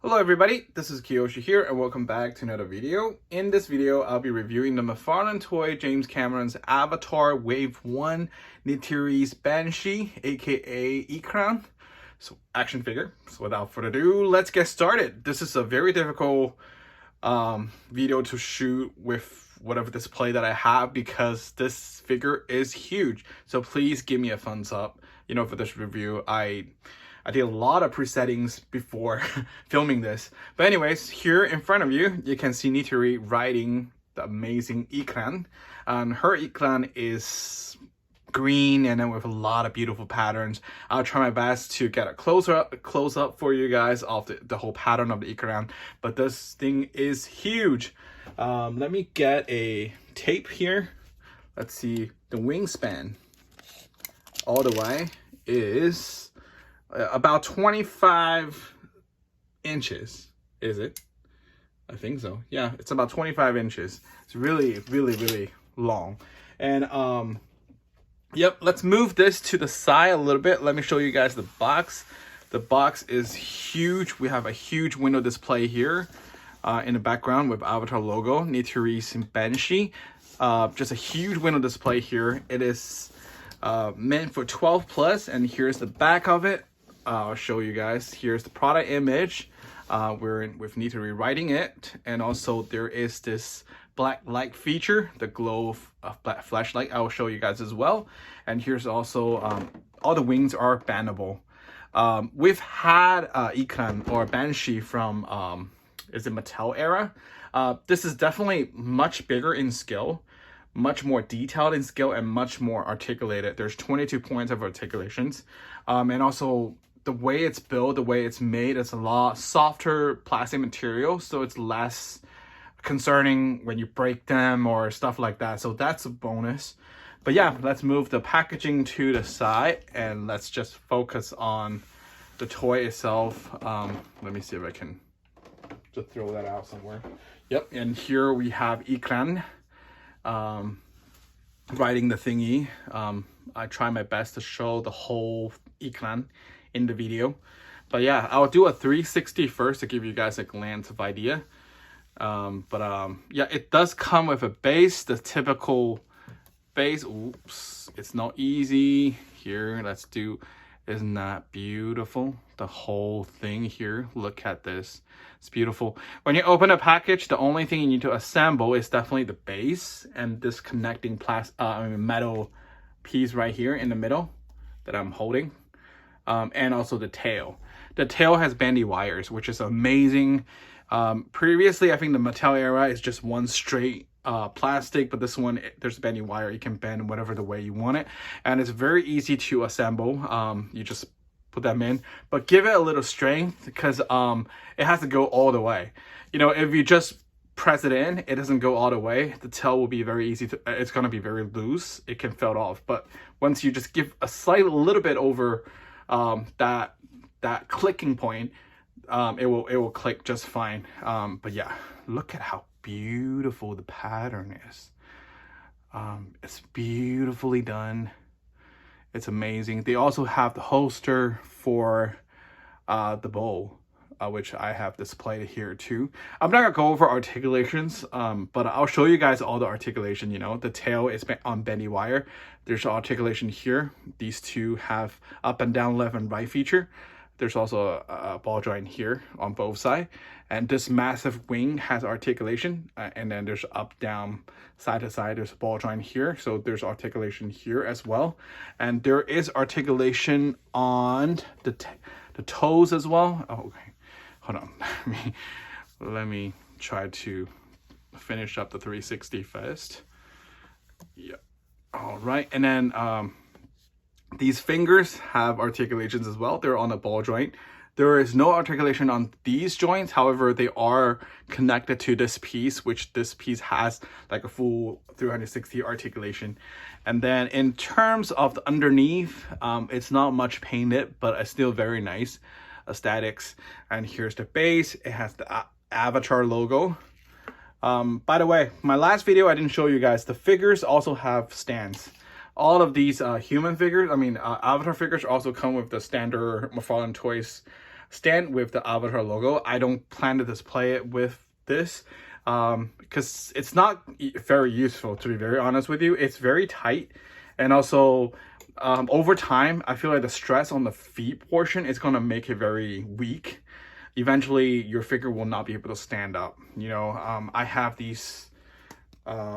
Hello everybody, this is Kiyoshi here and welcome back to another video. In this video, I'll be reviewing the McFarlane toy James Cameron's Avatar Wave 1 Neytiri's Banshee, aka Ikran. So action figure. So without further ado, let's get started. This is a very difficult video to shoot with whatever display that I have because this figure is huge. So please give me a thumbs up, for this review. I did a lot of presettings before filming this. But anyways, here in front of you, you can see Neytiri riding the amazing Ikran. Her Ikran is green and then with a lot of beautiful patterns. I'll try my best to get a close up for you guys of the whole pattern of the Ikran. But this thing is huge. Let me get a tape here. Let's see, the wingspan all the way is about 25 inches, is it? I think so. Yeah, it's about 25 inches. It's really, really, really long. And yep, let's move this to the side a little bit. Let me show you guys the box. The box is huge. We have a huge window display here in the background with Avatar logo, Neytiri's Banshee. Just a huge window display here. It is meant for 12 plus, and here's the back of it. I'll show you guys. Here's the product image. We're in with Neytiri writing it, and also there is this Blacklight feature, the glow of black flashlight. I will show you guys as well. And here's also all the wings are bendable. We've had Ikran or Banshee from is it Mattel era. This is definitely much bigger in scale, much more detailed in scale, and much more articulated. There's 22 points of articulations, and also the way it's built, the way it's made, it's a lot softer plastic material, so it's less concerning when you break them or stuff like that. So that's a bonus. But yeah, let's move the packaging to the side and let's just focus on the toy itself. Let me see if I can just throw that out somewhere. Yep, and here we have Ikran riding the thingy. I try my best to show the whole Ikran in the video, but yeah, I'll do a 360 first to give you guys a glance of idea. Yeah, it does come with a base, the typical base. Oops, it's not easy. Here, let's do, isn't that beautiful? The whole thing here, look at this, it's beautiful. When you open a package, the only thing you need to assemble is definitely the base and this connecting metal piece right here in the middle that I'm holding. And also the tail. The tail has bendy wires, which is amazing. Previously, I think the Mattel era is just one straight plastic, but this one, there's a bendy wire. You can bend whatever the way you want it. And it's very easy to assemble. You just put them in, but give it a little strength because it has to go all the way. If you just press it in, it doesn't go all the way. The tail will be very easy to, it's going to be very loose. It can fall off. But once you just give a little bit over that clicking point, it will click just fine. But yeah, look at how beautiful the pattern is. It's beautifully done. It's amazing. They also have the holster for the bow, which I have displayed here too. I'm not gonna go over articulations, but I'll show you guys all the articulation. The tail is on bendy wire. There's articulation here. These two have up and down, left and right feature. There's also a ball joint here on both sides. And this massive wing has articulation. And then there's up, down, side to side. There's a ball joint here. So there's articulation here as well. And there is articulation on the toes as well. Oh, okay. Hold on. Let me try to finish up the 360 first. Yeah. All right. And then these fingers have articulations as well. They're on the ball joint. There is no articulation on these joints. However, they are connected to this piece, which this piece has like a full 360 articulation. And then in terms of the underneath, it's not much painted, but it's still very nice aesthetics. And here's the base. It has the Avatar logo. By the way, my last video, I didn't show you guys, the figures also have stands. All of these human figures, Avatar figures also come with the standard McFarlane Toys stand with the Avatar logo. I don't plan to display it with this because it's not very useful, to be very honest with you. It's very tight, and also over time I feel like the stress on the feet portion is going to make it very weak. Eventually your figure will not be able to stand up, you know. I have these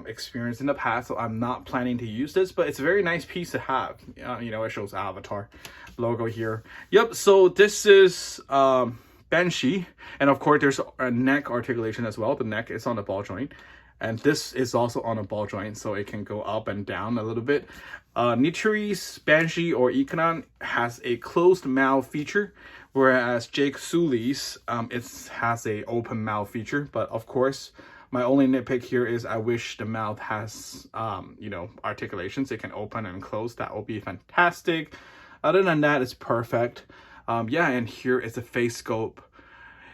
experience in the past, so I'm not planning to use this, but it's a very nice piece to have. You know, it shows Avatar logo here. Yep, so this is Banshee, and of course there's a neck articulation as well. The neck is on the ball joint, and this is also on a ball joint, so it can go up and down a little bit. Neytiri's Banshee or Ikran has a closed mouth feature, whereas Jake Sully's it has a open mouth feature. But of course, my only nitpick here is I wish the mouth has you know, articulations. It can open and close. That will be fantastic. Other than that, it's perfect. Yeah, and here is the face scope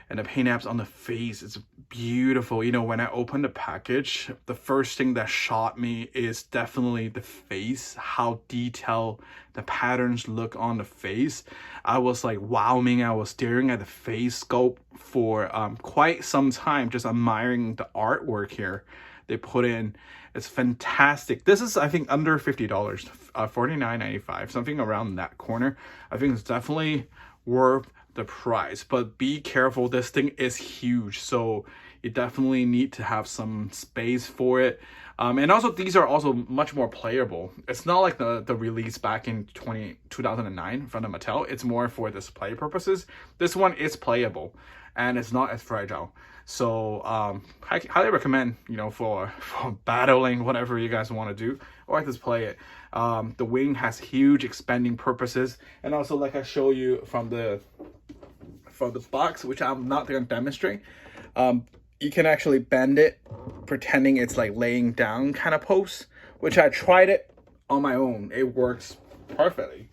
and the paint apps on the face. It's beautiful. You know, when I opened the package, the first thing that shot me is definitely the face, how detailed the patterns look on the face. I was like, wowing. I was staring at the face sculpt for quite some time, just admiring the artwork here they put in. It's fantastic. This is, I think, under $50, $49.95, something around that corner. I think it's definitely worth the price, but be careful, this thing is huge, so you definitely need to have some space for it. And also, these are also much more playable. It's not like the release back in 2009 from the Mattel. It's more for display purposes. This one is playable and it's not as fragile. So I highly recommend, you know, for battling, whatever you guys want to do, or display it. The wing has huge expanding purposes, and also, like I show you from the box, which I'm not going to demonstrate, you can actually bend it pretending it's like laying down kind of pose, which I tried it on my own. It works perfectly.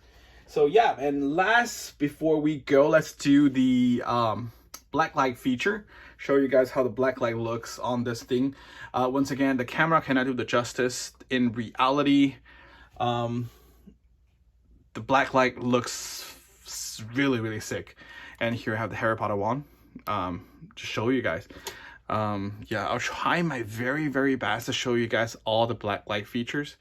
So yeah, and last, before we go, let's do the Blacklight feature. Show you guys how the Blacklight looks on this thing. Once again, the camera cannot do the justice. In reality, the Blacklight looks really, really sick. And here I have the Harry Potter wand to show you guys. Yeah, I'll try my very, very best to show you guys all the Blacklight features.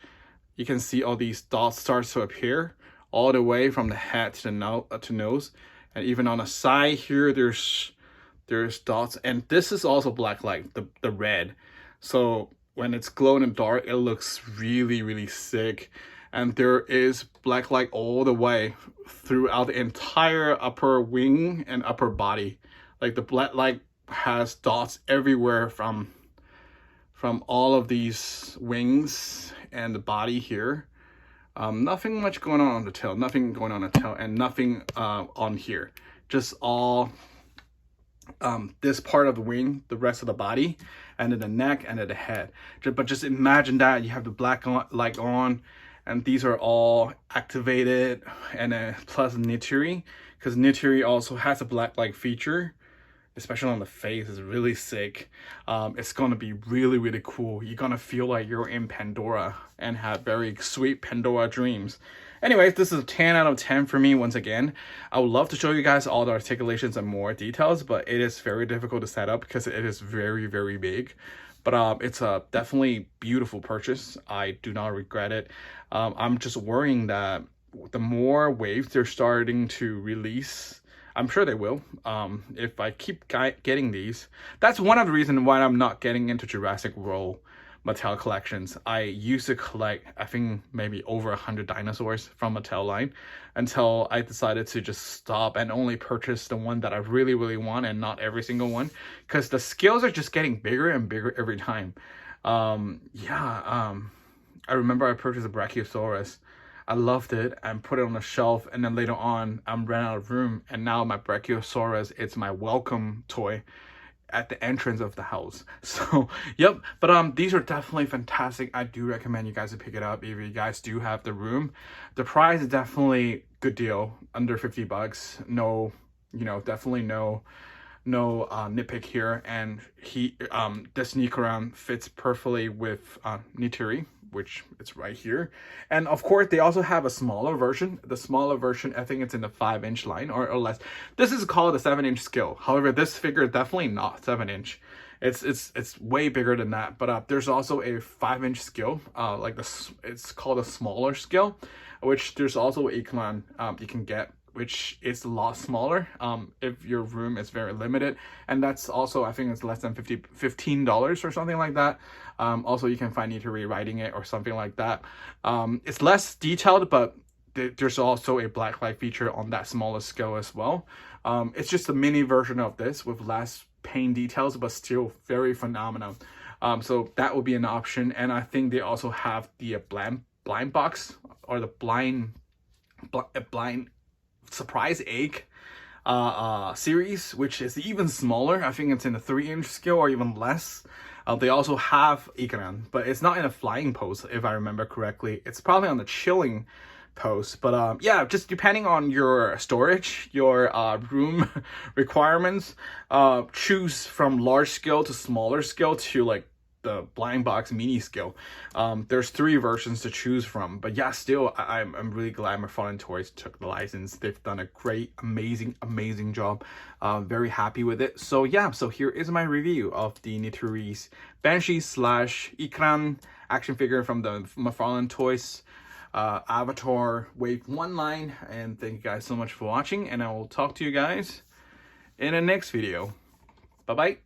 You can see all these dots start to appear all the way from the head to the nose, and even on the side here there's dots. And this is also Blacklight, the red. So when it's glowing in the dark, it looks really, really sick. And there is Blacklight all the way throughout the entire upper wing and upper body. Like, the Blacklight has dots everywhere from all of these wings and the body here. Nothing much going on the tail, nothing going on the tail, and nothing on here. Just all this part of the wing, the rest of the body, and then the neck, and then the head. But just imagine that you have the Blacklight on, and these are all activated, and then plus Neytiri, because Neytiri also has a Blacklight feature, especially on the face. Is really sick. It's gonna be really, really cool. You're gonna feel like you're in Pandora and have very sweet Pandora dreams. Anyways, this is a 10 out of 10 for me. Once again, I would love to show you guys all the articulations and more details, but it is very difficult to set up because it is very, very big. But it's a definitely beautiful purchase. I do not regret it. I'm just worrying that the more waves they're starting to release, I'm sure they will, if I keep getting these. That's one of the reasons why I'm not getting into Jurassic World Mattel collections. I used to collect, I think, maybe over 100 dinosaurs from Mattel line, until I decided to just stop and only purchase the one that I really, really want, and not every single one, because the scales are just getting bigger and bigger every time. I remember I purchased a Brachiosaurus. I loved it and put it on the shelf, and then later on I ran out of room, and now my Brachiosaurus, it's my welcome toy at the entrance of the house. So yep, but these are definitely fantastic. I do recommend you guys to pick it up if you guys do have the room. The price is definitely good deal, under $50. No, you know, definitely no nitpick here, and this Ikran fits perfectly with Neytiri, which it's right here. And of course they also have a smaller version. The smaller version, I think it's in the 5-inch line or less. This is called a 7-inch scale. However, this figure definitely not 7-inch. It's way bigger than that. But there's also a 5-inch scale, like this. It's called a smaller scale, which there's also Ikran you can get, which is a lot smaller if your room is very limited. And that's also, I think it's less than $15 or something like that. Also, you can find Neytiri writing it or something like that. It's less detailed, but there's also a blacklight feature on that smaller scale as well. It's just a mini version of this with less paint details, but still very phenomenal. So that would be an option. And I think they also have the blind box, or the blind surprise egg series, which is even smaller. I think it's in the 3-inch scale or even less. They also have Ikran, but it's not in a flying pose, if I remember correctly. It's probably on the chilling pose. But yeah, just depending on your storage, your room requirements, choose from large scale to smaller scale to like the blind box mini scale. There's 3 versions to choose from, but yeah, still I'm really glad McFarlane Toys took the license. They've done a great, amazing job. Very happy with it. So yeah, so here is my review of the Neytiri's Banshee / Ikran action figure from the McFarlane Toys Avatar Wave 1 line. And thank you guys so much for watching, and I will talk to you guys in the next video. Bye bye.